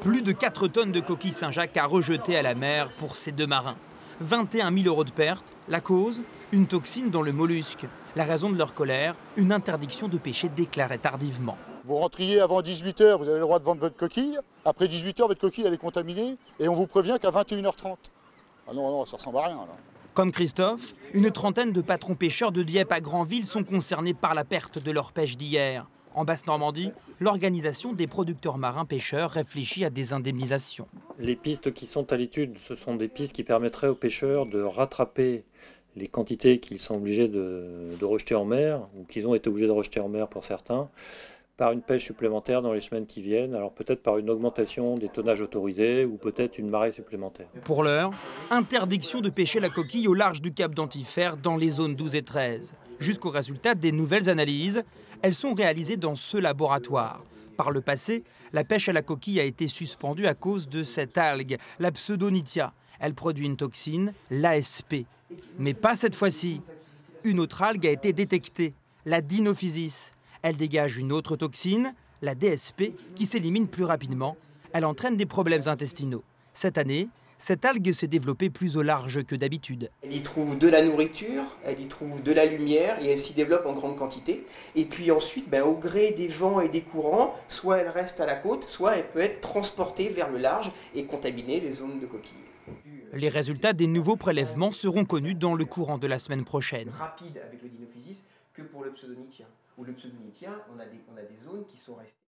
Plus de 4 tonnes de coquilles Saint-Jacques à rejeter à la mer pour ces deux marins. 21 000 € de pertes. La cause ? Une toxine dans le mollusque. La raison de leur colère ? Une interdiction de pêcher déclarée tardivement. Vous rentriez avant 18 h, vous avez le droit de vendre votre coquille. Après 18 h, votre coquille elle est contaminée et on vous prévient qu'à 21 h 30. Ah non, ça ressemble à rien là. Comme Christophe, une trentaine de patrons pêcheurs de Dieppe à Granville sont concernés par la perte de leur pêche d'hier. En Basse-Normandie, l'organisation des producteurs marins pêcheurs réfléchit à des indemnisations. Les pistes qui sont à l'étude, ce sont des pistes qui permettraient aux pêcheurs de rattraper les quantités qu'ils sont obligés de rejeter en mer, ou qu'ils ont été obligés de rejeter en mer pour certains, par une pêche supplémentaire dans les semaines qui viennent, alors peut-être par une augmentation des tonnages autorisés ou peut-être une marée supplémentaire. Pour l'heure, interdiction de pêcher la coquille au large du cap d'Antifer dans les zones 12 et 13. Jusqu'au résultat des nouvelles analyses, elles sont réalisées dans ce laboratoire. Par le passé, la pêche à la coquille a été suspendue à cause de cette algue, la Pseudonytia. Elle produit une toxine, l'ASP. Mais pas cette fois-ci. Une autre algue a été détectée, la Dinophysis. Elle dégage une autre toxine, la DSP, qui s'élimine plus rapidement. Elle entraîne des problèmes intestinaux. Cette année, cette algue s'est développée plus au large que d'habitude. Elle y trouve de la nourriture, elle y trouve de la lumière et elle s'y développe en grande quantité. Et puis ensuite, au gré des vents et des courants, soit elle reste à la côte, soit elle peut être transportée vers le large et contaminer les zones de coquilles. Les résultats des nouveaux prélèvements seront connus dans le courant de la semaine prochaine. Rapide avec le Dinophysis que pour le Pseudonytia. Où le Pseudonytia, on a des zones qui sont restées.